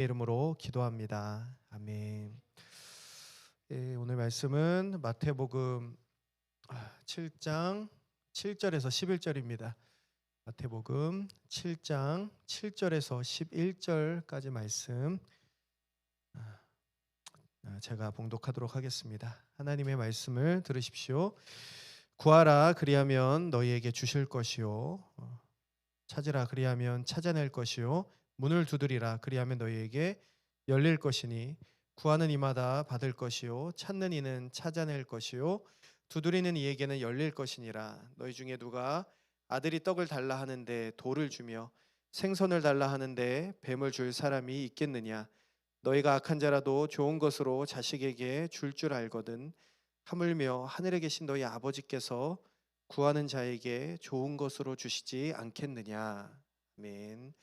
이름으로 기도합니다. 아멘. 예, 오늘 말씀은 마태복음 7장 7절에서 11절입니다. 마태복음 7장 7절에서 11절까지 말씀 제가 봉독하도록 하겠습니다. 하나님의 말씀을 들으십시오. 구하라 그리하면 너희에게 주실 것이요 찾으라 그리하면 찾아낼 것이요 문을 두드리라 그리하면 너희에게 열릴 것이니 구하는 이마다 받을 것이요 찾는 이는 찾아낼 것이요 두드리는 이에게는 열릴 것이니라. 너희 중에 누가 아들이 떡을 달라 하는데 돌을 주며 생선을 달라 하는데 뱀을 줄 사람이 있겠느냐. 너희가 악한 자라도 좋은 것으로 자식에게 줄 알거든 하물며 하늘에 계신 너희 아버지께서 구하는 자에게 좋은 것으로 주시지 않겠느냐. 아멘.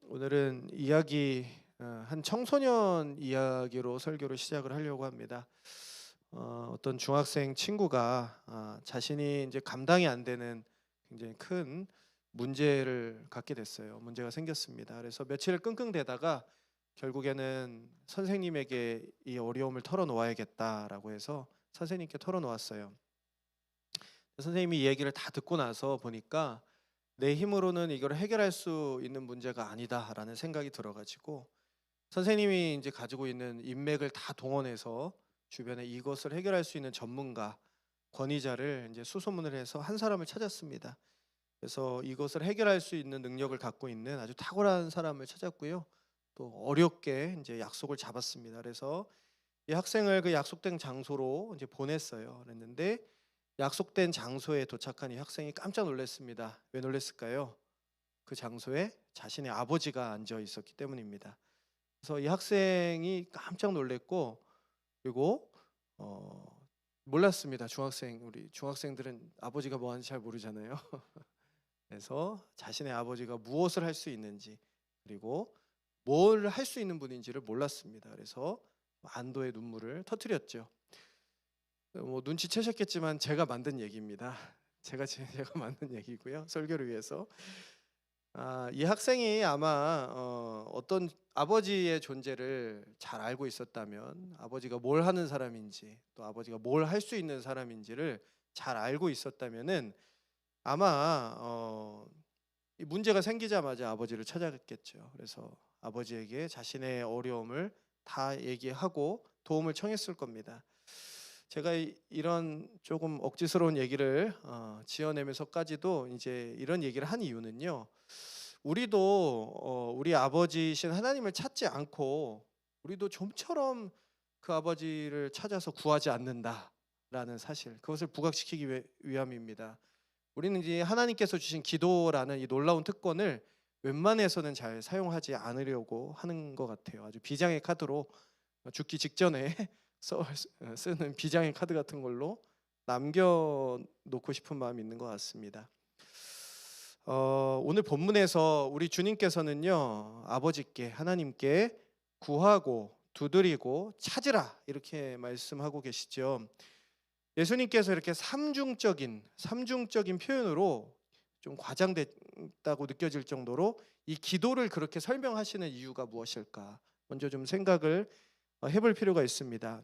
오늘은 한 청소년 이야기로 설교를 시작을 하려고 합니다. 어떤 중학생 친구가 자신이 이제 감당이 안 되는 굉장히 큰 문제를 갖게 됐어요. 문제가 생겼습니다. 그래서 며칠 끙끙대다가 결국에는 선생님에게 이 어려움을 털어놓아야겠다라고 해서 선생님께 털어놓았어요. 선생님이 이 얘기를 다 듣고 나서 보니까 내 힘으로는 이걸 해결할 수 있는 문제가 아니다라는 생각이 들어가지고 선생님이 이제 가지고 있는 인맥을 다 동원해서 주변에 이것을 해결할 수 있는 전문가, 권위자를 이제 수소문을 해서 한 사람을 찾았습니다. 그래서 이것을 해결할 수 있는 능력을 갖고 있는 아주 탁월한 사람을 찾았고요. 또 어렵게 이제 약속을 잡았습니다. 그래서 이 학생을 그 약속된 장소로 이제 보냈어요. 그랬는데 약속된 장소에 도착한 이 학생이 깜짝 놀랐습니다. 왜 놀랐을까요? 그 장소에 자신의 아버지가 앉아 있었기 때문입니다. 그래서 이 학생이 깜짝 놀랐고 그리고 몰랐습니다. 우리 중학생들은 아버지가 뭐 하는지 잘 모르잖아요. 그래서 자신의 아버지가 무엇을 할 수 있는지 그리고 뭘 할 수 있는 분인지를 몰랐습니다. 그래서 안도의 눈물을 터뜨렸죠. 뭐 눈치채셨겠지만 제가 만든 얘기입니다. 제가 만든 얘기고요. 설교를 위해서. 이 학생이 아마 어떤 아버지의 존재를 잘 알고 있었다면 아버지가 뭘 하는 사람인지 또 아버지가 뭘 할 수 있는 사람인지를 잘 알고 있었다면은 아마 이 문제가 생기자마자 아버지를 찾아갔겠죠. 그래서 아버지에게 자신의 어려움을 다 얘기하고 도움을 청했을 겁니다. 제가 이런 조금 억지스러운 얘기를 지어내면서까지도 이제 이런 얘기를 한 이유는요. 우리도 우리 아버지신 하나님을 찾지 않고 우리도 좀처럼 그 아버지를 찾아서 구하지 않는다라는 사실, 그것을 부각시키기 위함입니다. 우리는 이제 하나님께서 주신 기도라는 이 놀라운 특권을 웬만해서는 잘 사용하지 않으려고 하는 것 같아요. 아주 비장의 카드로 죽기 직전에 쓰는 비장의 카드 같은 걸로 남겨놓고 싶은 마음이 있는 것 같습니다. 오늘 본문에서 우리 주님께서는요, 아버지께 하나님께 구하고 두드리고 찾으라 이렇게 말씀하고 계시죠. 예수님께서 이렇게 삼중적인 표현으로 좀 과장됐다고 느껴질 정도로 이 기도를 그렇게 설명하시는 이유가 무엇일까? 먼저 좀 생각을 해볼 필요가 있습니다.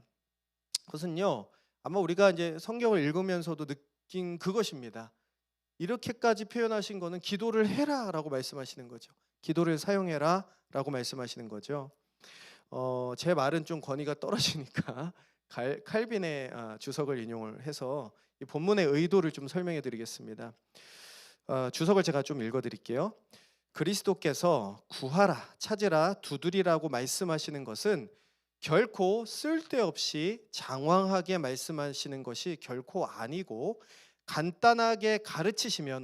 그것은요, 아마 우리가 이제 성경을 읽으면서도 느낀 그것입니다. 이렇게까지 표현하신 거는 기도를 해라라고 말씀하시는 거죠. 기도를 사용해라라고 말씀하시는 거죠. 제 말은 좀 권위가 떨어지니까 칼빈의 주석을 인용을 해서 이 본문의 의도를 좀 설명해 드리겠습니다. 주석을 제가 좀 읽어 드릴게요. 그리스도께서 구하라, 찾으라, 두드리라고 말씀하시는 것은 결코 쓸데없이 장황하게 말씀하시는 것이 결코 아니고 간단하게 가르치시면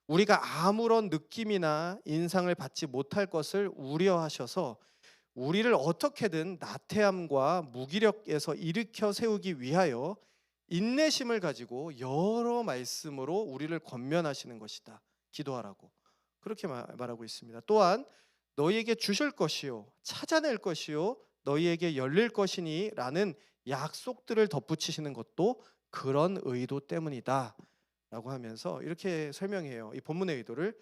우리가 아무런 느낌이나 인상을 받지 못할 것을 우려하셔서 우리를 어떻게든 나태함과 무기력에서 일으켜 세우기 위하여 인내심을 가지고 여러 말씀으로 우리를 권면하시는 것이다. 기도하라고 그렇게 말하고 있습니다. 또한 너희에게 주실 것이요 찾아낼 것이요 너희에게 열릴 것이니 라는 약속들을 덧붙이시는 것도 그런 의도 때문이다 라고 하면서 이렇게 설명해요. 이 본문의 의도를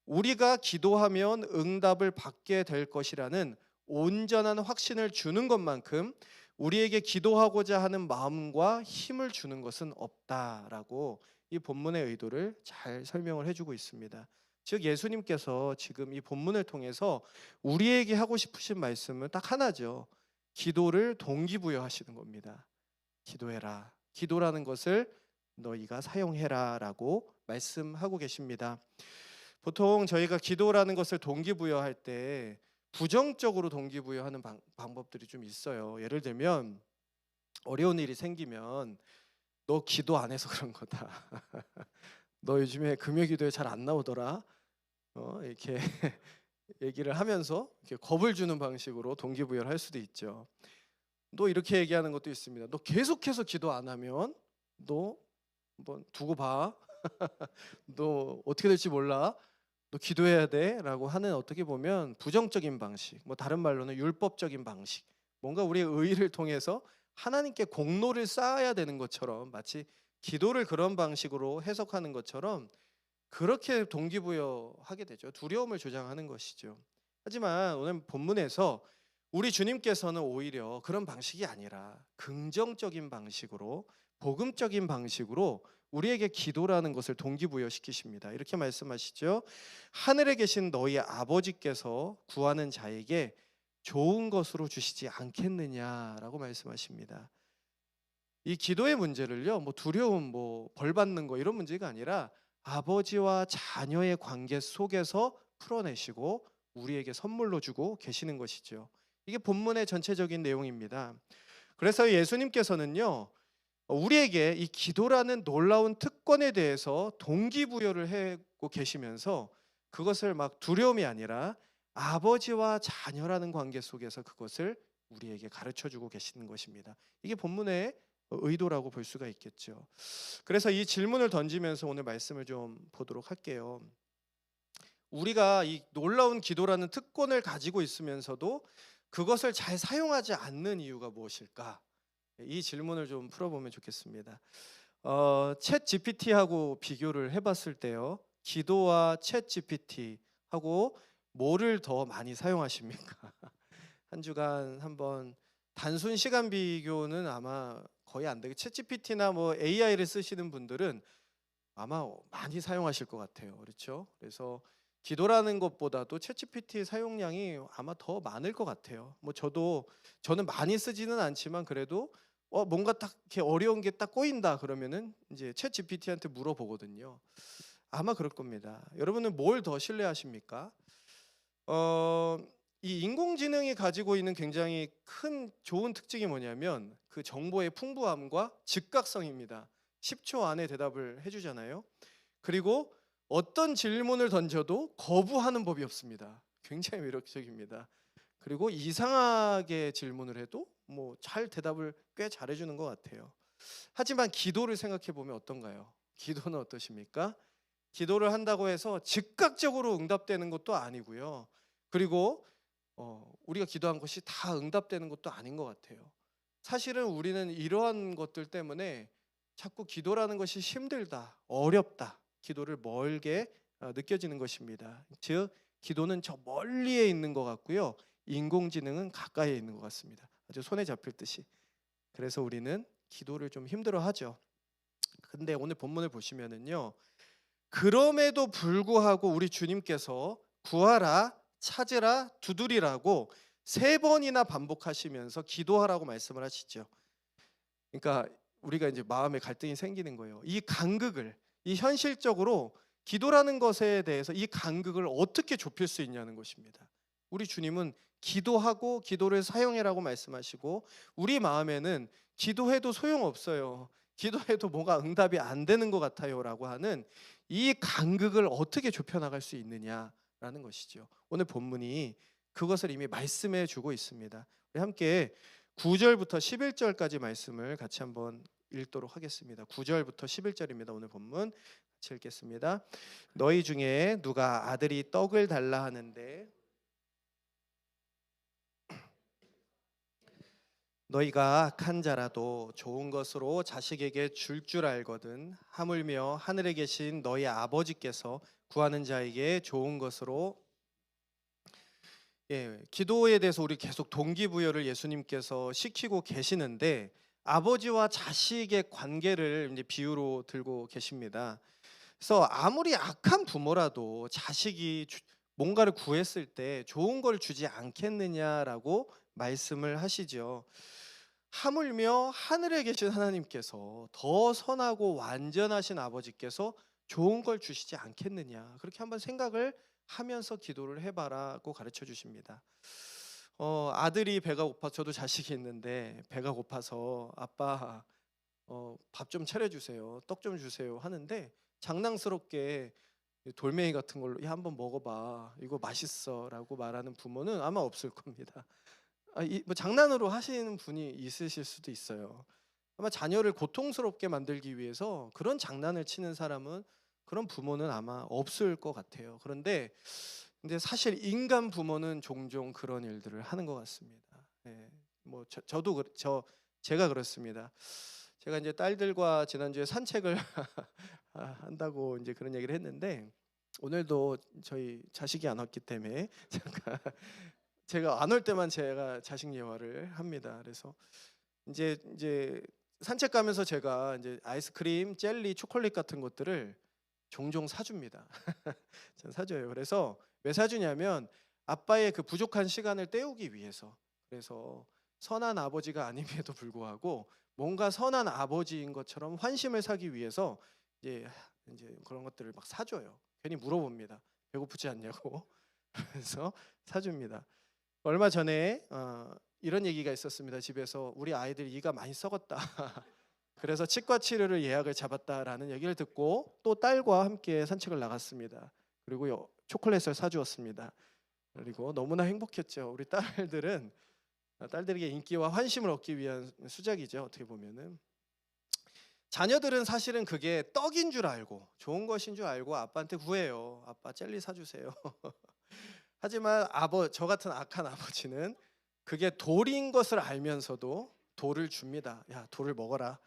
우리가 기도하면 응답을 받게 될 것이라는 온전한 확신을 주는 것만큼 우리에게 기도하고자 하는 마음과 힘을 주는 것은 없다라고 이 본문의 의도를 잘 설명을 해주고 있습니다. 즉 예수님께서 지금 이 본문을 통해서 우리에게 하고 싶으신 말씀은 딱 하나죠. 기도를 동기부여하시는 겁니다. 기도해라. 기도라는 것을 너희가 사용해라라고 말씀하고 계십니다. 보통 저희가 기도라는 것을 동기부여할 때 부정적으로 동기부여하는 방법들이 좀 있어요. 예를 들면 어려운 일이 생기면 너 기도 안 해서 그런 거다. 너 요즘에 금요기도에 잘 안 나오더라. 이렇게 얘기를 하면서 이렇게 겁을 주는 방식으로 동기부여를 할 수도 있죠. 너 이렇게 얘기하는 것도 있습니다. 너 계속해서 기도 안 하면 너 한번 두고 봐. 너 어떻게 될지 몰라. 너 기도해야 돼라고 하는 어떻게 보면 부정적인 방식, 뭐 다른 말로는 율법적인 방식, 뭔가 우리의 의의를 통해서 하나님께 공로를 쌓아야 되는 것처럼 마치 기도를 그런 방식으로 해석하는 것처럼 그렇게 동기부여하게 되죠. 두려움을 조장하는 것이죠. 하지만 오늘 본문에서 우리 주님께서는 오히려 그런 방식이 아니라 긍정적인 방식으로 복음적인 방식으로 우리에게 기도라는 것을 동기부여시키십니다. 이렇게 말씀하시죠. 하늘에 계신 너희 아버지께서 구하는 자에게 좋은 것으로 주시지 않겠느냐라고 말씀하십니다. 이 기도의 문제를요, 뭐 두려움, 뭐 벌 받는 거 이런 문제가 아니라 아버지와 자녀의 관계 속에서 풀어내시고 우리에게 선물로 주고 계시는 것이죠. 이게 본문의 전체적인 내용입니다. 그래서 예수님께서는요, 우리에게 이 기도라는 놀라운 특권에 대해서 동기부여를 하고 계시면서 그것을 막 두려움이 아니라 아버지와 자녀라는 관계 속에서 그것을 우리에게 가르쳐주고 계시는 것입니다. 이게 본문의 의도라고 볼 수가 있겠죠. 그래서 이 질문을 던지면서 오늘 말씀을 좀 보도록 할게요. 우리가 이 놀라운 기도라는 특권을 가지고 있으면서도 그것을 잘 사용하지 않는 이유가 무엇일까? 이 질문을 좀 풀어보면 좋겠습니다. 챗 GPT하고 비교를 해봤을 때요, 기도와 챗 GPT하고 뭐를 더 많이 사용하십니까? 한 주간 한번 단순 시간 비교는 아마 거의 안 되고 챗 GPT나 뭐 AI를 쓰시는 분들은 아마 많이 사용하실 것 같아요. 그렇죠? 그래서 기도라는 것보다도 챗GPT 사용량이 아마 더 많을 것 같아요. 뭐 저는 많이 쓰지는 않지만 그래도 뭔가 딱 이렇게 어려운 게 딱 꼬인다 그러면은 이제 챗GPT한테 물어보거든요. 아마 그럴 겁니다. 여러분은 뭘 더 신뢰하십니까? 이 인공지능이 가지고 있는 굉장히 큰 좋은 특징이 뭐냐면 그 정보의 풍부함과 즉각성입니다. 10초 안에 대답을 해주잖아요. 그리고 어떤 질문을 던져도 거부하는 법이 없습니다. 굉장히 매력적입니다. 그리고 이상하게 질문을 해도 뭐 잘 대답을 꽤 잘해주는 것 같아요. 하지만 기도를 생각해 보면 어떤가요? 기도는 어떠십니까? 기도를 한다고 해서 즉각적으로 응답되는 것도 아니고요. 그리고 우리가 기도한 것이 다 응답되는 것도 아닌 것 같아요. 사실은 우리는 이러한 것들 때문에 자꾸 기도라는 것이 힘들다, 어렵다, 기도를 멀게 느껴지는 것입니다. 즉 기도는 저 멀리에 있는 것 같고요, 인공지능은 가까이에 있는 것 같습니다. 아주 손에 잡힐 듯이. 그래서 우리는 기도를 좀 힘들어하죠. 근데 오늘 본문을 보시면은요, 그럼에도 불구하고 우리 주님께서 구하라, 찾으라, 두드리라고 3번이나 반복하시면서 기도하라고 말씀을 하시죠. 그러니까 우리가 이제 마음에 갈등이 생기는 거예요. 이 현실적으로 기도라는 것에 대해서 이 간극을 어떻게 좁힐 수 있냐는 것입니다. 우리 주님은 기도하고 기도를 사용해라고 말씀하시고 우리 마음에는 기도해도 소용없어요, 기도해도 뭐가 응답이 안 되는 것 같아요라고 하는 이 간극을 어떻게 좁혀나갈 수 있느냐라는 것이죠. 오늘 본문이 그것을 이미 말씀해 주고 있습니다. 우리 함께 9절부터 11절까지 말씀을 같이 한번 읽도록 하겠습니다. 9절부터 11절입니다. 오늘 본문 같이 읽겠습니다. 너희 중에 누가 아들이 떡을 달라 하는데 너희가 악한 자라도 좋은 것으로 자식에게 줄 알거든 하물며 하늘에 계신 너희 아버지께서 구하는 자에게 좋은 것으로. 기도에 대해서 우리 계속 동기부여를 예수님께서 시키고 계시는데 아버지와 자식의 관계를 이제 비유로 들고 계십니다. 그래서 아무리 악한 부모라도 자식이 뭔가를 구했을 때 좋은 걸 주지 않겠느냐라고 말씀을 하시죠. 하물며 하늘에 계신 하나님께서 더 선하고 완전하신 아버지께서 좋은 걸 주시지 않겠느냐, 그렇게 한번 생각을 하면서 기도를 해봐라고 가르쳐 주십니다. 아들이 배가 고파, 저도 자식이 있는데 배가 고파서 아빠 밥 좀 차려주세요, 떡 좀 주세요 하는데 장난스럽게 돌멩이 같은 걸로 야 한번 먹어봐, 이거 맛있어라고 말하는 부모는 아마 없을 겁니다. 뭐 장난으로 하시는 분이 있으실 수도 있어요. 아마 자녀를 고통스럽게 만들기 위해서 그런 장난을 치는 사람은, 그런 부모는 아마 없을 것 같아요. 그런데 근데 사실 인간 부모는 종종 그런 일들을 하는 것 같습니다. 뭐 제가 그렇습니다. 제가 이제 딸들과 지난주에 산책을 한다고 이제 그런 얘기를 했는데 오늘도 저희 자식이 안 왔기 때문에 잠깐 제가 안 올 때만 제가 자식 예화를 합니다. 그래서 이제 산책 가면서 제가 이제 아이스크림, 젤리, 초콜릿 같은 것들을 종종 사줍니다. 전 사줘요. 그래서 왜 사주냐면 아빠의 그 부족한 시간을 때우기 위해서. 그래서 선한 아버지가 아님에도 불구하고 뭔가 선한 아버지인 것처럼 환심을 사기 위해서 이제 그런 것들을 막 사줘요. 괜히 물어봅니다. 배고프지 않냐고. 그래서 사줍니다. 얼마 전에 이런 얘기가 있었습니다. 집에서 우리 아이들 이가 많이 썩었다. 그래서 치과 치료를 예약을 잡았다라는 얘기를 듣고 또 딸과 함께 산책을 나갔습니다. 그리고 초콜릿을 사주었습니다. 그리고 너무나 행복했죠. 우리 딸들에게 인기와 환심을 얻기 위한 수작이죠. 어떻게 보면은 자녀들은 사실은 그게 떡인 줄 알고 좋은 것인 줄 알고 아빠한테 구해요. 아빠 젤리 사주세요. 하지만 저 같은 악한 아버지는 그게 돌인 것을 알면서도 돌을 줍니다. 야, 돌을 먹어라.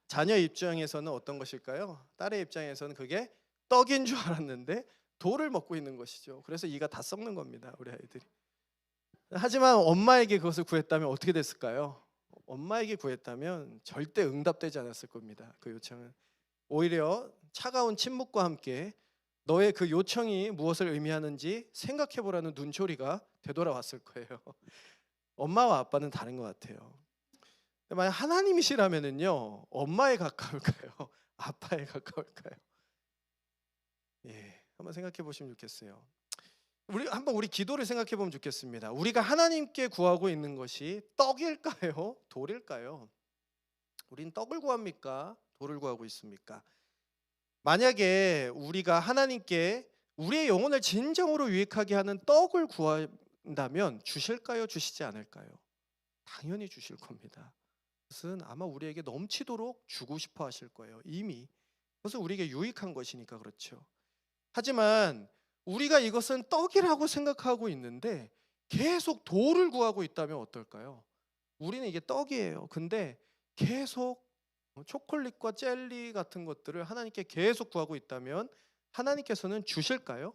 자녀 입장에서는 어떤 것일까요? 딸의 입장에서는 그게 떡인 줄 알았는데 돌을 먹고 있는 것이죠. 그래서 이가 다 썩는 겁니다, 우리 아이들이. 하지만 엄마에게 그것을 구했다면 어떻게 됐을까요? 엄마에게 구했다면 절대 응답되지 않았을 겁니다. 그 요청은 오히려 차가운 침묵과 함께 너의 그 요청이 무엇을 의미하는지 생각해보라는 눈초리가 되돌아왔을 거예요. 엄마와 아빠는 다른 것 같아요. 만약 하나님이시라면은요, 엄마에 가까울까요? 아빠에 가까울까요? 한번 생각해 보시면 좋겠어요. 우리 기도를 생각해 보면 좋겠습니다. 우리가 하나님께 구하고 있는 것이 떡일까요? 돌일까요? 우린 떡을 구합니까? 돌을 구하고 있습니까? 만약에 우리가 하나님께 우리의 영혼을 진정으로 유익하게 하는 떡을 구한다면 주실까요? 주시지 않을까요? 당연히 주실 겁니다. 그것은 아마 우리에게 넘치도록 주고 싶어 하실 거예요. 이미. 그것은 우리에게 유익한 것이니까 그렇죠. 하지만 우리가 이것은 떡이라고 생각하고 있는데 계속 돌을 구하고 있다면 어떨까요? 우리는 이게 떡이에요. 근데 계속 초콜릿과 젤리 같은 것들을 하나님께 계속 구하고 있다면 하나님께서는 주실까요?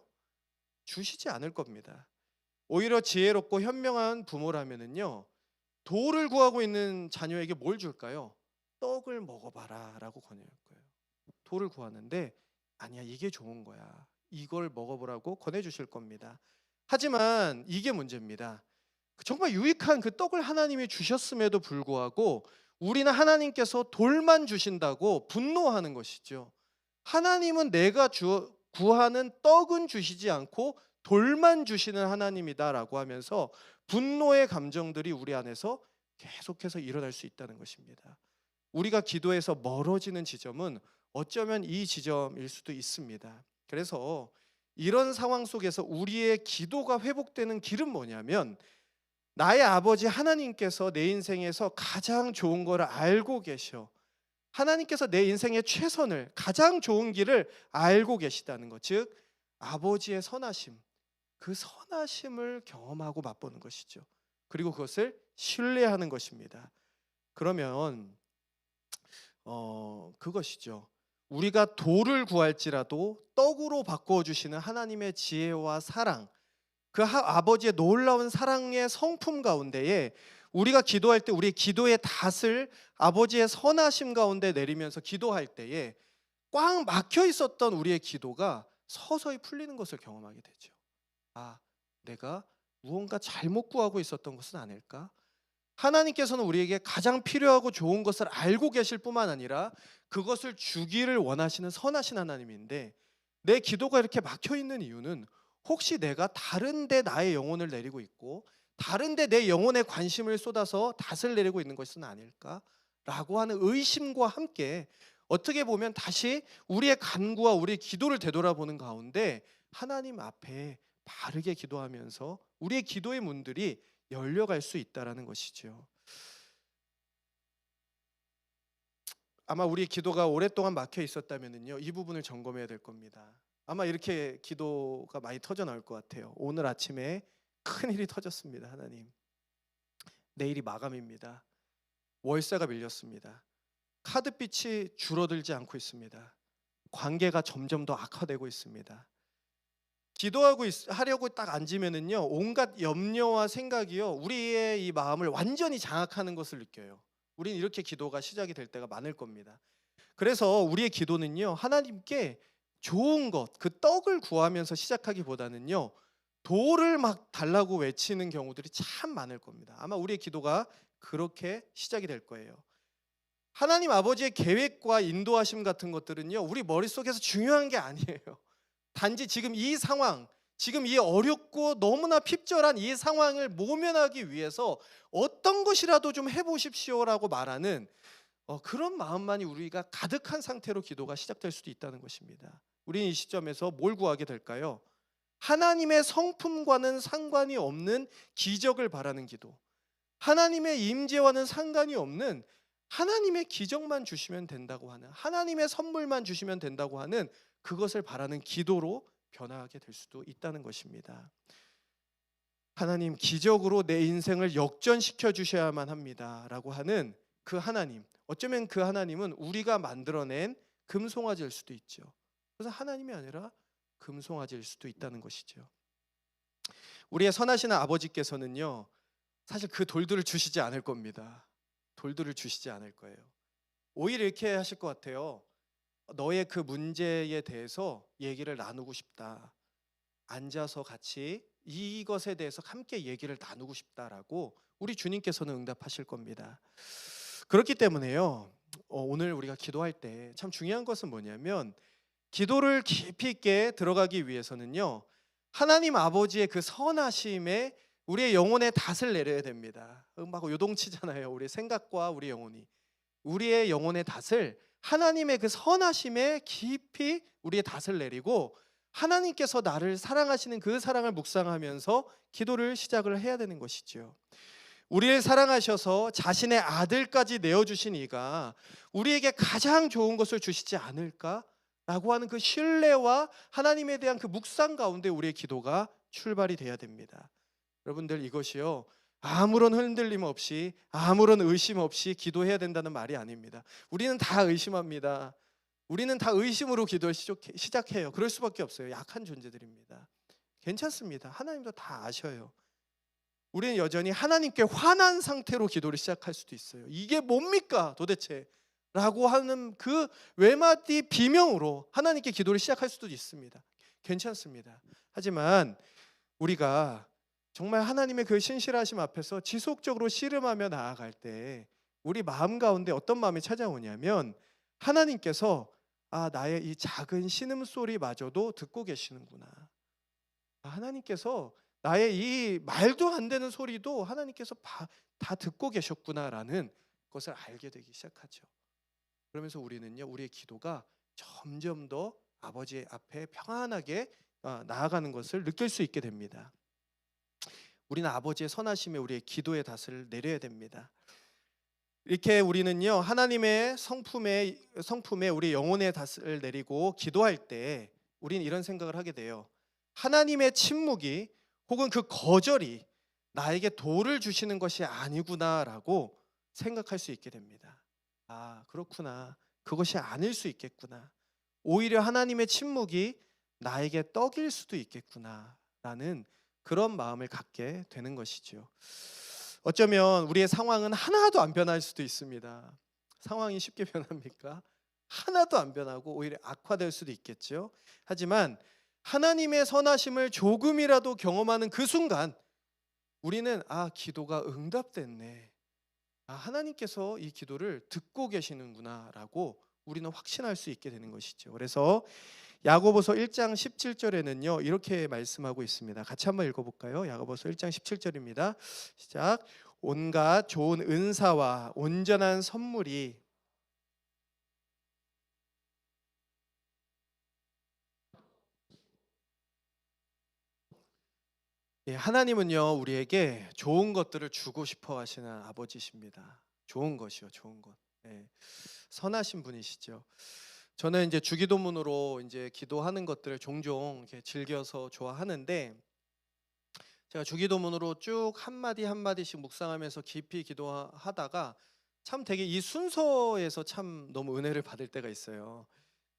주시지 않을 겁니다. 오히려 지혜롭고 현명한 부모라면은요, 돌을 구하고 있는 자녀에게 뭘 줄까요? 떡을 먹어봐라 라고 권할 거예요. 돌을 구하는데 아니야, 이게 좋은 거야, 이걸 먹어보라고 권해주실 겁니다. 하지만 이게 문제입니다. 정말 유익한 그 떡을 하나님이 주셨음에도 불구하고 우리는 하나님께서 돌만 주신다고 분노하는 것이죠. 하나님은 내가 구하는 떡은 주시지 않고 돌만 주시는 하나님이다라고 하면서 분노의 감정들이 우리 안에서 계속해서 일어날 수 있다는 것입니다. 우리가 기도에서 멀어지는 지점은 어쩌면 이 지점일 수도 있습니다. 그래서 이런 상황 속에서 우리의 기도가 회복되는 길은 뭐냐면, 나의 아버지 하나님께서 내 인생에서 가장 좋은 걸 알고 계셔. 하나님께서 내 인생의 최선을, 가장 좋은 길을 알고 계시다는 것, 즉 아버지의 선하심, 그 선하심을 경험하고 맛보는 것이죠. 그리고 그것을 신뢰하는 것입니다. 그러면 그것이죠. 우리가 돌을 구할지라도 떡으로 바꾸어 주시는 하나님의 지혜와 사랑, 그 아버지의 놀라운 사랑의 성품 가운데에 우리가 기도할 때 우리의 기도의 닷을 아버지의 선하심 가운데 내리면서 기도할 때에 꽉 막혀 있었던 우리의 기도가 서서히 풀리는 것을 경험하게 되죠. 아, 내가 무언가 잘못 구하고 있었던 것은 아닐까? 하나님께서는 우리에게 가장 필요하고 좋은 것을 알고 계실 뿐만 아니라 그것을 주기를 원하시는 선하신 하나님인데, 내 기도가 이렇게 막혀 있는 이유는 혹시 내가 다른 데 나의 영혼을 내리고 있고 다른 데 내 영혼의 관심을 쏟아서 닷을 내리고 있는 것은 아닐까라고 하는 의심과 함께 어떻게 보면 다시 우리의 간구와 우리의 기도를 되돌아보는 가운데 하나님 앞에 바르게 기도하면서 우리의 기도의 문들이 열려갈 수 있다라는 것이죠. 아마 우리의 기도가 오랫동안 막혀 있었다면요, 이 부분을 점검해야 될 겁니다. 아마 이렇게 기도가 많이 터져 나올 것 같아요. 오늘 아침에 큰 일이 터졌습니다. 하나님, 내일이 마감입니다. 월세가 밀렸습니다. 카드빚이 줄어들지 않고 있습니다. 관계가 점점 더 악화되고 있습니다. 기도하고 하려고 딱 앉으면은요, 온갖 염려와 생각이요, 우리의 이 마음을 완전히 장악하는 것을 느껴요. 우리는 이렇게 기도가 시작이 될 때가 많을 겁니다. 그래서 우리의 기도는요, 하나님께 좋은 것, 그 떡을 구하면서 시작하기보다는요, 돌을 막 달라고 외치는 경우들이 참 많을 겁니다. 아마 우리의 기도가 그렇게 시작이 될 거예요. 하나님 아버지의 계획과 인도하심 같은 것들은요, 우리 머릿속에서 중요한 게 아니에요. 단지 지금 이 상황, 지금 이 어렵고 너무나 핍절한 이 상황을 모면하기 위해서 어떤 것이라도 좀 해보십시오라고 말하는 그런 마음만이 우리가 가득한 상태로 기도가 시작될 수도 있다는 것입니다. 우리는 이 시점에서 뭘 구하게 될까요? 하나님의 성품과는 상관이 없는 기적을 바라는 기도, 하나님의 임재와는 상관이 없는 하나님의 기적만 주시면 된다고 하는, 하나님의 선물만 주시면 된다고 하는 그것을 바라는 기도로 변화하게 될 수도 있다는 것입니다. 하나님, 기적으로 내 인생을 역전시켜 주셔야만 합니다라고 하는 그 하나님, 어쩌면 그 하나님은 우리가 만들어낸 금송아지일 수도 있죠. 그래서 하나님이 아니라 금송아지일 수도 있다는 것이죠. 우리의 선하신 아버지께서는요, 사실 그 돌들을 주시지 않을 겁니다. 돌들을 주시지 않을 거예요. 오히려 이렇게 하실 것 같아요. 너의 그 문제에 대해서 얘기를 나누고 싶다. 앉아서 같이 이것에 대해서 함께 얘기를 나누고 싶다라고 우리 주님께서는 응답하실 겁니다. 그렇기 때문에요, 오늘 우리가 기도할 때 참 중요한 것은 뭐냐면, 기도를 깊이 있게 들어가기 위해서는요, 하나님 아버지의 그 선하심에 우리의 영혼의 닷을 내려야 됩니다. 막 요동치잖아요. 우리 생각과 우리 영혼이. 우리의 영혼의 닷을 하나님의 그 선하심에 깊이 우리의 닷을 내리고 하나님께서 나를 사랑하시는 그 사랑을 묵상하면서 기도를 시작을 해야 되는 것이죠. 우리를 사랑하셔서 자신의 아들까지 내어주신 이가 우리에게 가장 좋은 것을 주시지 않을까라고 하는 그 신뢰와 하나님에 대한 그 묵상 가운데 우리의 기도가 출발이 돼야 됩니다. 여러분들, 이것이요, 아무런 흔들림 없이 아무런 의심 없이 기도해야 된다는 말이 아닙니다. 우리는 다 의심합니다. 우리는 다 의심으로 기도를 시작해요. 그럴 수밖에 없어요. 약한 존재들입니다. 괜찮습니다. 하나님도 다 아셔요. 우리는 여전히 하나님께 화난 상태로 기도를 시작할 수도 있어요. 이게 뭡니까 도대체? 라고 하는 그 외마디 비명으로 하나님께 기도를 시작할 수도 있습니다. 괜찮습니다. 하지만 우리가 정말 하나님의 그 신실하심 앞에서 지속적으로 씨름하며 나아갈 때 우리 마음 가운데 어떤 마음이 찾아오냐면, 하나님께서 나의 이 작은 신음소리마저도 듣고 계시는구나. 하나님께서 나의 이 말도 안 되는 소리도 하나님께서 다 듣고 계셨구나라는 것을 알게 되기 시작하죠. 그러면서 우리는요, 우리의 기도가 점점 더 아버지 앞에 평안하게 나아가는 것을 느낄 수 있게 됩니다. 우리는 아버지의 선하심에 우리의 기도의 닷을 내려야 됩니다. 이렇게 우리는요, 하나님의 성품에 우리 영혼의 닷을 내리고 기도할 때 우리는 이런 생각을 하게 돼요. 하나님의 침묵이 혹은 그 거절이 나에게 도를 주시는 것이 아니구나라고 생각할 수 있게 됩니다. 그렇구나. 그것이 아닐 수 있겠구나. 오히려 하나님의 침묵이 나에게 떡일 수도 있겠구나라는 그런 마음을 갖게 되는 것이죠. 어쩌면 우리의 상황은 하나도 안 변할 수도 있습니다. 상황이 쉽게 변합니까? 하나도 안 변하고 오히려 악화될 수도 있겠죠. 하지만 하나님의 선하심을 조금이라도 경험하는 그 순간 우리는 기도가 응답됐네. 하나님께서 이 기도를 듣고 계시는구나라고 우리는 확신할 수 있게 되는 것이죠. 그래서 야고보서 1장 17절에는요. 이렇게 말씀하고 있습니다. 같이 한번 읽어 볼까요? 야고보서 1장 17절입니다. 시작. 온갖 좋은 은사와 온전한 선물이 하나님은요 우리에게 좋은 것들을 주고 싶어 하시는 아버지십니다. 좋은 것이요, 좋은 것. 선하신 분이시죠. 저는 이제 주기도문으로 이제 기도하는 것들을 종종 이렇게 즐겨서 좋아하는데, 제가 주기도문으로 쭉 한마디 한마디씩 묵상하면서 깊이 기도하다가 참 되게 이 순서에서 참 너무 은혜를 받을 때가 있어요.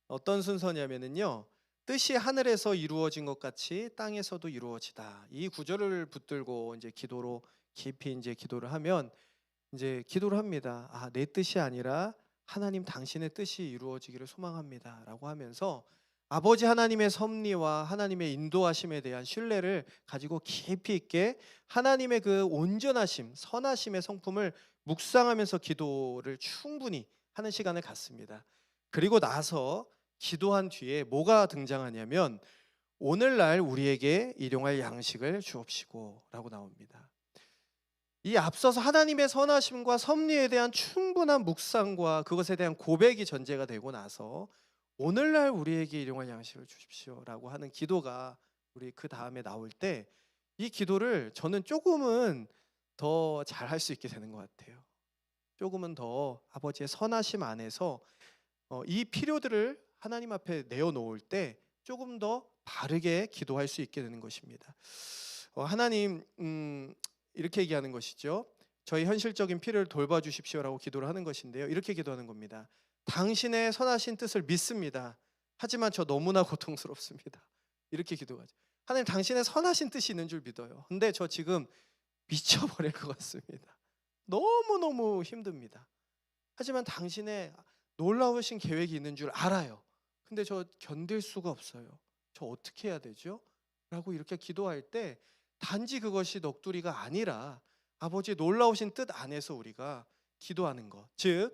어떤 순서냐면은요. 뜻이 하늘에서 이루어진 것 같이 땅에서도 이루어지다. 이 구절을 붙들고 이제 기도로 깊이 이제 기도를 하면 이제 기도를 합니다. 내 뜻이 아니라 하나님 당신의 뜻이 이루어지기를 소망합니다라고 하면서 아버지 하나님의 섭리와 하나님의 인도하심에 대한 신뢰를 가지고 깊이 있게 하나님의 그 온전하심, 선하심의 성품을 묵상하면서 기도를 충분히 하는 시간을 갖습니다. 그리고 나서 기도한 뒤에 뭐가 등장하냐면 오늘날 우리에게 일용할 양식을 주옵시고라고 나옵니다. 이 앞서서 하나님의 선하심과 섭리에 대한 충분한 묵상과 그것에 대한 고백이 전제가 되고 나서 오늘날 우리에게 일용할 양식을 주십시오라고 하는 기도가 우리 그 다음에 나올 때 이 기도를 저는 조금은 더 잘할 수 있게 되는 것 같아요. 조금은 더 아버지의 선하심 안에서 이 필요들을 하나님 앞에 내어놓을 때 조금 더 바르게 기도할 수 있게 되는 것입니다. 하나님 이렇게 얘기하는 것이죠. 저희 현실적인 필요를 돌봐주십시오라고 기도를 하는 것인데요. 이렇게 기도하는 겁니다. 당신의 선하신 뜻을 믿습니다. 하지만 저 너무나 고통스럽습니다. 이렇게 기도하죠. 하나님 당신의 선하신 뜻이 있는 줄 믿어요. 근데 저 지금 미쳐버릴 것 같습니다. 너무너무 힘듭니다. 하지만 당신의 놀라우신 계획이 있는 줄 알아요. 근데 저 견딜 수가 없어요. 저 어떻게 해야 되죠? 라고 이렇게 기도할 때 단지 그것이 넋두리가 아니라 아버지의 놀라우신 뜻 안에서 우리가 기도하는 것, 즉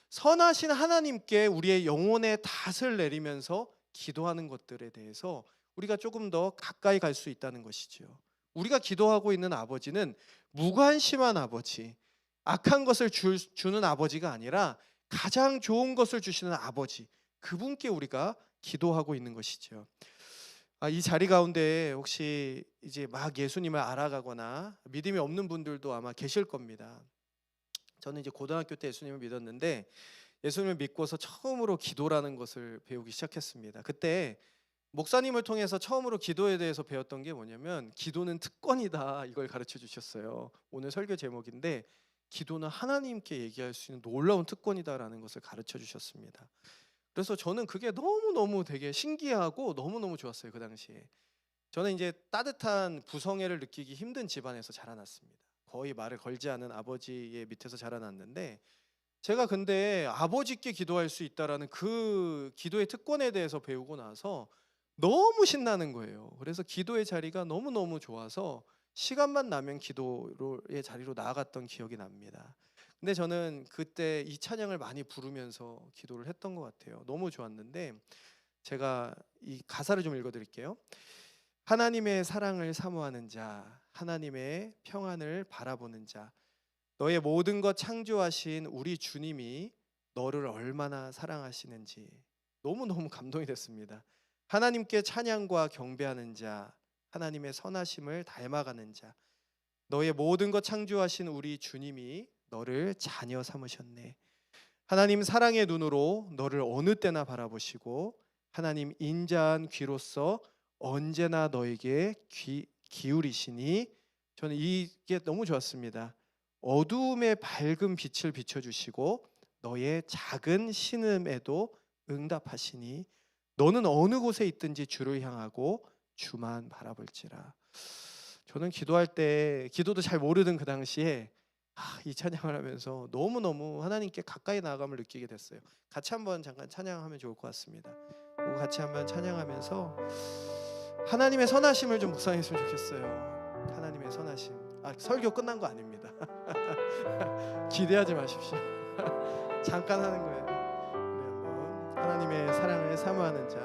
선하신 하나님께 우리의 영혼의 닷을 내리면서 기도하는 것들에 대해서 우리가 조금 더 가까이 갈 수 있다는 것이죠. 우리가 기도하고 있는 아버지는 무관심한 아버지, 악한 것을 주는 아버지가 아니라 가장 좋은 것을 주시는 아버지, 그분께 우리가 기도하고 있는 것이죠. 이 자리 가운데 혹시 이제 막 예수님을 알아가거나 믿음이 없는 분들도 아마 계실 겁니다. 저는 이제 고등학교 때 예수님을 믿었는데 예수님을 믿고서 처음으로 기도라는 것을 배우기 시작했습니다. 그때 목사님을 통해서 처음으로 기도에 대해서 배웠던 게 뭐냐면 기도는 특권이다, 이걸 가르쳐 주셨어요. 오늘 설교 제목인데 기도는 하나님께 얘기할 수 있는 놀라운 특권이다라는 것을 가르쳐 주셨습니다. 그래서 저는 그게 너무너무 되게 신기하고 너무너무 좋았어요. 그 당시에 저는 이제 따뜻한 부성애를 느끼기 힘든 집안에서 자라났습니다. 거의 말을 걸지 않은 아버지의 밑에서 자라났는데 제가 근데 아버지께 기도할 수 있다라는 그 기도의 특권에 대해서 배우고 나서 너무 신나는 거예요. 그래서 기도의 자리가 너무너무 좋아서 시간만 나면 기도의 자리로 나아갔던 기억이 납니다. 근데 저는 그때 이 찬양을 많이 부르면서 기도를 했던 것 같아요. 너무 좋았는데 제가 이 가사를 좀 읽어드릴게요. 하나님의 사랑을 사모하는 자, 하나님의 평안을 바라보는 자, 너의 모든 것 창조하신 우리 주님이 너를 얼마나 사랑하시는지 너무너무 감동이 됐습니다. 하나님께 찬양과 경배하는 자, 하나님의 선하심을 닮아가는 자, 너의 모든 것 창조하신 우리 주님이 너를 자녀 삼으셨네. 하나님 사랑의 눈으로 너를 어느 때나 바라보시고 하나님 인자한 귀로서 언제나 너에게 기울이시니, 저는 이게 너무 좋았습니다. 어두움에 밝은 빛을 비춰주시고 너의 작은 신음에도 응답하시니 너는 어느 곳에 있든지 주를 향하고 주만 바라볼지라. 저는 기도할 때 기도도 잘 모르던 그 당시에 이 찬양을 하면서 너무너무 하나님께 가까이 나아감을 느끼게 됐어요. 같이 한번 잠깐 찬양하면 좋을 것 같습니다. 그리고 같이 한번 찬양하면서 하나님의 선하심을 좀 묵상했으면 좋겠어요. 하나님의 선하심. 설교 끝난 거 아닙니다. 기대하지 마십시오. 잠깐 하는 거예요. 우리 한번 하나님의 사랑을 사모하는 자.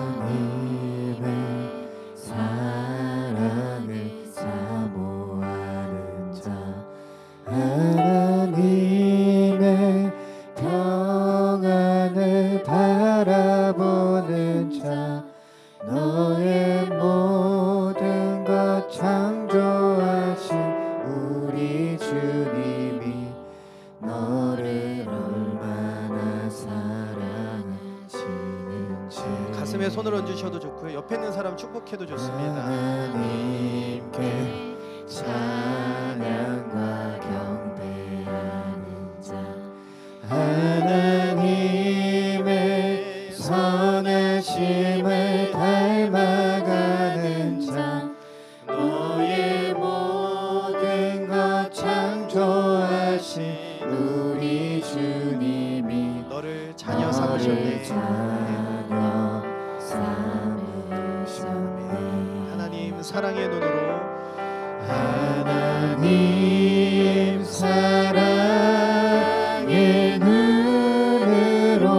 하나님의 사랑을 사모하는 자, 하나님의 평안을 바라보는 자, 너의 모든 것 창조하신 우리 주님이 너를 얼마나 사랑하시는지. 가슴에 손을 얹으셔도 좋고요. 옆에 있는 사람 축복해도 좋습니다. 하나님께 찬양과 경배하는 자, 하나님의 선하심을 닮아가는 자, 너의 모든 것 창조하신 우리 주님이 너를 자녀 삼으셨네. 자녀 삼으셨네. 하나님 사랑의 눈으로, 하나님 사랑의 눈으로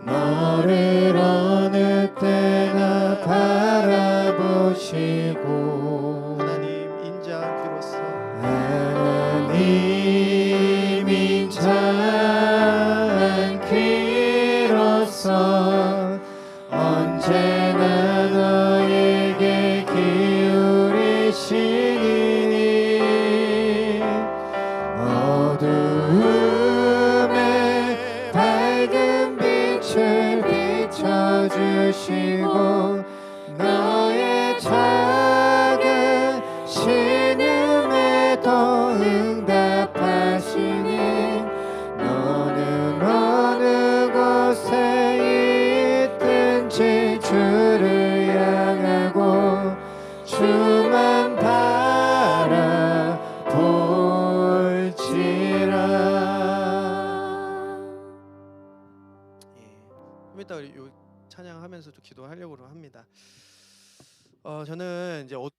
너를 어느 때나 바라보시고, 하나님 인자한 귀로서 하나님 인자한 귀로서 언제나 너에게 기울이시니, 어두움에 밝은 빛을 비춰주시고, 너의 작은 신음에도 응답하시니, 너는 어느 곳에 있든지 주를 향하고 주만 바라볼지라. 좀 이따 우리 요 찬양하면서도 기도하려고 합니다. 저는 이제 를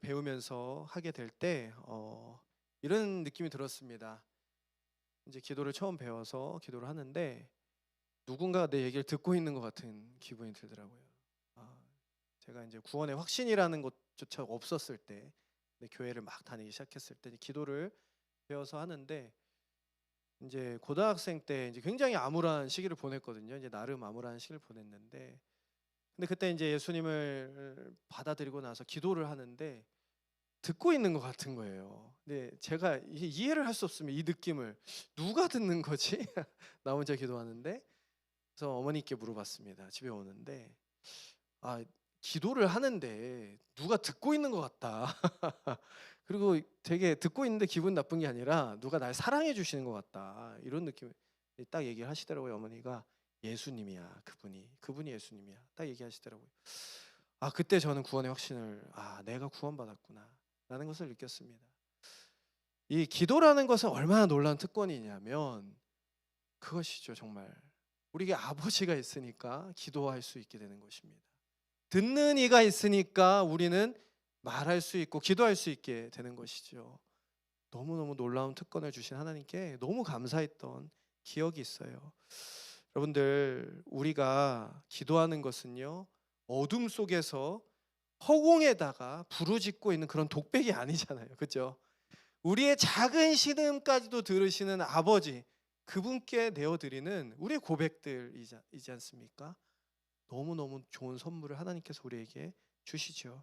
배우면서 하게 될 때 이런 느낌이 들었습니다. 이제 기도를 처음 배워서 기도를 하는데 누군가 내 얘기를 듣고 있는 것 같은 기분이 들더라고요. 제가 이제 구원의 확신이라는 것조차 없었을 때, 교회를 막 다니기 시작했을 때 기도를 배워서 하는데, 이제 고등학생 때 이제 굉장히 암울한 시기를 보냈거든요. 이제 나름 암울한 시기를 보냈는데, 근데 그때 이제 예수님을 받아들이고 나서 기도를 하는데 듣고 있는 것 같은 거예요. 근데 제가 이해를 할 수 없으면 이 느낌을 누가 듣는 거지? 나 혼자 기도하는데. 그래서 어머니께 물어봤습니다. 집에 오는데 기도를 하는데 누가 듣고 있는 것 같다. 그리고 되게 듣고 있는데 기분 나쁜 게 아니라 누가 날 사랑해 주시는 것 같다. 이런 느낌 딱 얘기를 하시더라고요. 어머니가 예수님이야. 그분이 예수님이야. 딱 얘기하시더라고요. 그때 저는 구원의 확신을 내가 구원받았구나 라는 것을 느꼈습니다. 이 기도라는 것은 얼마나 놀라운 특권이냐면 그것이죠. 정말 우리에게 아버지가 있으니까 기도할 수 있게 되는 것입니다. 듣는 이가 있으니까 우리는 말할 수 있고 기도할 수 있게 되는 것이죠. 너무너무 놀라운 특권을 주신 하나님께 너무 감사했던 기억이 있어요. 여러분들, 우리가 기도하는 것은요, 어둠 속에서 허공에다가 부르짖고 있는 그런 독백이 아니잖아요. 그렇죠? 우리의 작은 신음까지도 들으시는 아버지, 그분께 내어드리는 우리의 고백들이지 않습니까? 너무너무 좋은 선물을 하나님께서 우리에게 주시죠.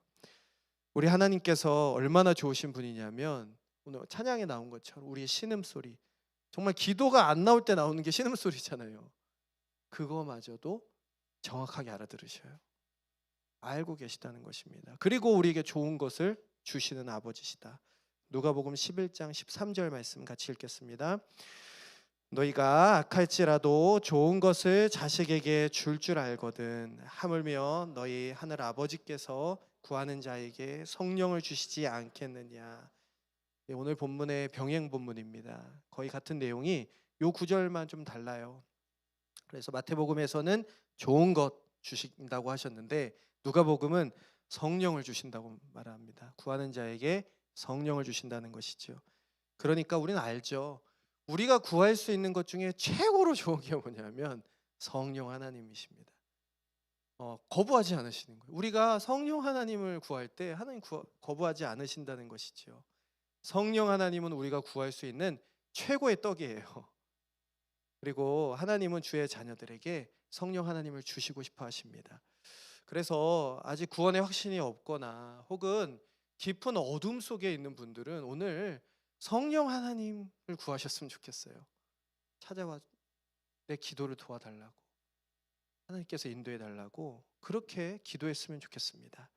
우리 하나님께서 얼마나 좋으신 분이냐면 오늘 찬양에 나온 것처럼 우리의 신음소리, 정말 기도가 안 나올 때 나오는 게 신음소리잖아요. 그거마저도 정확하게 알아들으셔요. 알고 계시다는 것입니다. 그리고 우리에게 좋은 것을 주시는 아버지시다. 누가복음 11장 13절 말씀 같이 읽겠습니다. 너희가 악할지라도 좋은 것을 자식에게 줄 알거든 하물며 너희 하늘 아버지께서 구하는 자에게 성령을 주시지 않겠느냐. 네, 오늘 본문의 병행 본문입니다. 거의 같은 내용이 요 구절만 좀 달라요. 그래서 마태복음에서는 좋은 것 주신다고 하셨는데 누가복음은 성령을 주신다고 말합니다. 구하는 자에게 성령을 주신다는 것이죠. 그러니까 우리는 알죠. 우리가 구할 수 있는 것 중에 최고로 좋은 게 뭐냐면 성령 하나님이십니다. 거부하지 않으시는 거예요. 우리가 성령 하나님을 구할 때 하나님 거부하지 않으신다는 것이죠. 성령 하나님은 우리가 구할 수 있는 최고의 떡이에요. 그리고 하나님은 주의 자녀들에게 성령 하나님을 주시고 싶어 하십니다. 그래서 아직 구원의 확신이 없거나 혹은 깊은 어둠 속에 있는 분들은 오늘 성령 하나님을 구하셨으면 좋겠어요. 찾아와 내 기도를 도와달라고, 하나님께서 인도해 달라고 그렇게 기도했으면 좋겠습니다.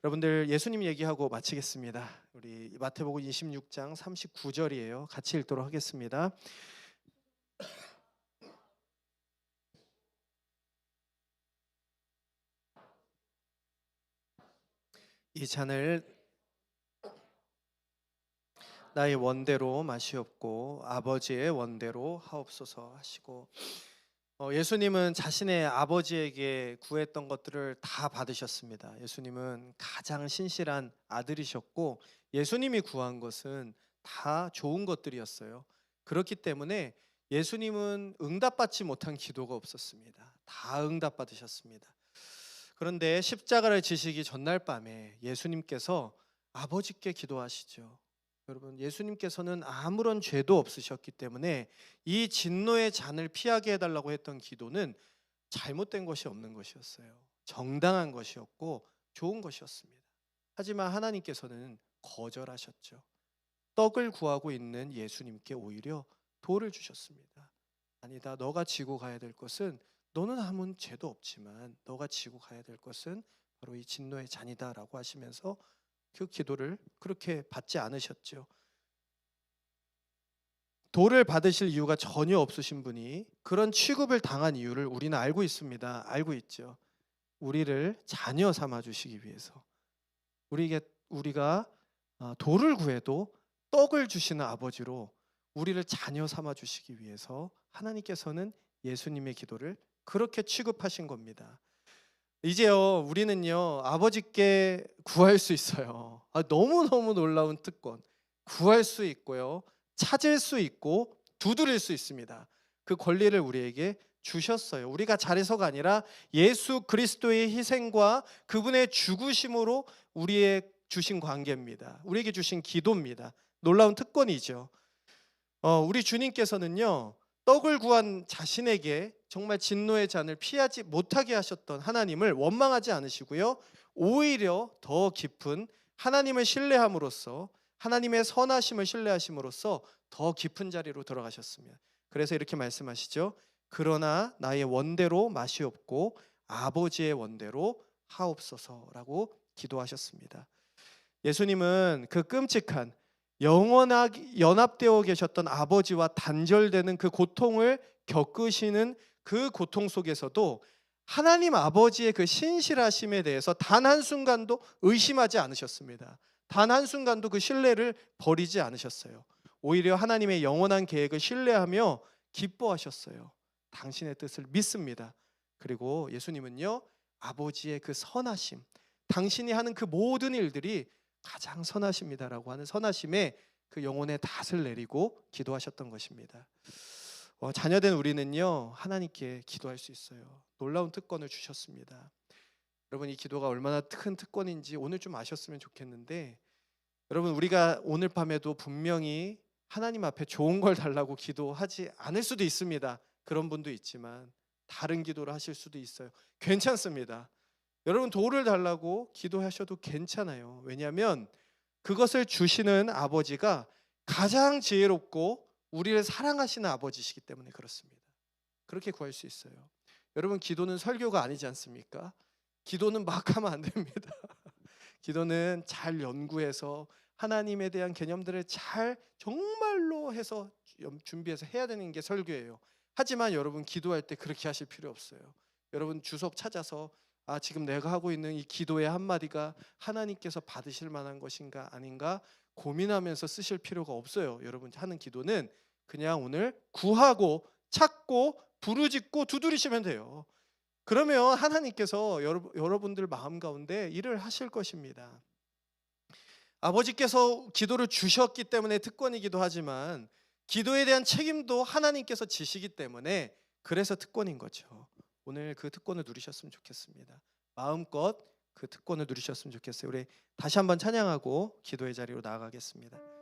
여러분들, 예수님 얘기하고 마치겠습니다. 우리 마태복음 26장 39절이에요. 같이 읽도록 하겠습니다. 이 잔을 나의 원대로 마시옵고 아버지의 원대로 하옵소서 하시고, 예수님은 자신의 아버지에게 구했던 것들을 다 받으셨습니다. 예수님은 가장 신실한 아들이셨고 예수님이 구한 것은 다 좋은 것들이었어요. 그렇기 때문에 예수님은 응답받지 못한 기도가 없었습니다. 다 응답받으셨습니다. 그런데 십자가를 지시기 전날 밤에 예수님께서 아버지께 기도하시죠. 여러분, 예수님께서는 아무런 죄도 없으셨기 때문에 이 진노의 잔을 피하게 해달라고 했던 기도는 잘못된 것이 없는 것이었어요. 정당한 것이었고 좋은 것이었습니다. 하지만 하나님께서는 거절하셨죠. 떡을 구하고 있는 예수님께 오히려 돌을 주셨습니다. 아니다, 너가 지고 가야 될 것은, 너는 아무 죄도 없지만 너가 지고 가야 될 것은 바로 이 진노의 잔이다라고 하시면서 그 기도를 그렇게 받지 않으셨죠. 돌을 받으실 이유가 전혀 없으신 분이 그런 취급을 당한 이유를 우리는 알고 있습니다. 알고 있죠. 우리를 자녀 삼아 주시기 위해서. 우리가 돌을 구해도 떡을 주시는 아버지로 우리를 자녀 삼아 주시기 위해서 하나님께서는 예수님의 기도를 그렇게 취급하신 겁니다. 이제요, 우리는요 아버지께 구할 수 있어요. 너무너무 놀라운 특권. 구할 수 있고요, 찾을 수 있고 두드릴 수 있습니다. 그 권리를 우리에게 주셨어요. 우리가 잘해서가 아니라 예수 그리스도의 희생과 그분의 죽으심으로 우리의 주신 관계입니다. 우리에게 주신 기도입니다. 놀라운 특권이죠. 우리 주님께서는요 떡을 구한 자신에게 정말 진노의 잔을 피하지 못하게 하셨던 하나님을 원망하지 않으시고요, 오히려 더 깊은 하나님을 신뢰함으로써, 하나님의 선하심을 신뢰하심으로써 더 깊은 자리로 들어가셨습니다. 그래서 이렇게 말씀하시죠. 그러나 나의 원대로 마시옵고 아버지의 원대로 하옵소서라고 기도하셨습니다. 예수님은 그 끔찍한 영원하게 연합되어 계셨던 아버지와 단절되는 그 고통을 겪으시는 그 고통 속에서도 하나님 아버지의 그 신실하심에 대해서 단 한순간도 의심하지 않으셨습니다. 단 한순간도 그 신뢰를 버리지 않으셨어요. 오히려 하나님의 영원한 계획을 신뢰하며 기뻐하셨어요. 당신의 뜻을 믿습니다. 그리고 예수님은요 아버지의 그 선하심, 당신이 하는 그 모든 일들이 가장 선하십니다라고 하는 선하심에 그 영혼의 닷을 내리고 기도하셨던 것입니다. 자녀된 우리는요 하나님께 기도할 수 있어요. 놀라운 특권을 주셨습니다. 여러분, 이 기도가 얼마나 큰 특권인지 오늘 좀 아셨으면 좋겠는데, 여러분, 우리가 오늘 밤에도 분명히 하나님 앞에 좋은 걸 달라고 기도하지 않을 수도 있습니다. 그런 분도 있지만 다른 기도를 하실 수도 있어요. 괜찮습니다. 여러분, 돌을 달라고 기도하셔도 괜찮아요. 왜냐하면 그것을 주시는 아버지가 가장 지혜롭고 우리를 사랑하시는 아버지시기 때문에 그렇습니다. 그렇게 구할 수 있어요. 여러분, 기도는 설교가 아니지 않습니까? 기도는 막 하면 안 됩니다. 기도는 잘 연구해서 하나님에 대한 개념들을 잘 정말로 해서 준비해서 해야 되는 게 설교예요. 하지만 여러분 기도할 때 그렇게 하실 필요 없어요. 여러분 주석 찾아서 지금 내가 하고 있는 이 기도의 한마디가 하나님께서 받으실 만한 것인가 아닌가 고민하면서 쓰실 필요가 없어요. 여러분 하는 기도는 그냥 오늘 구하고 찾고 부르짖고 두드리시면 돼요. 그러면 하나님께서 여러분들 마음 가운데 일을 하실 것입니다. 아버지께서 기도를 주셨기 때문에 특권이기도 하지만 기도에 대한 책임도 하나님께서 지시기 때문에 그래서 특권인 거죠. 오늘 그 특권을 누리셨으면 좋겠습니다. 마음껏 그 특권을 누리셨으면 좋겠어요. 우리 다시 한번 찬양하고 기도의 자리로 나아가겠습니다.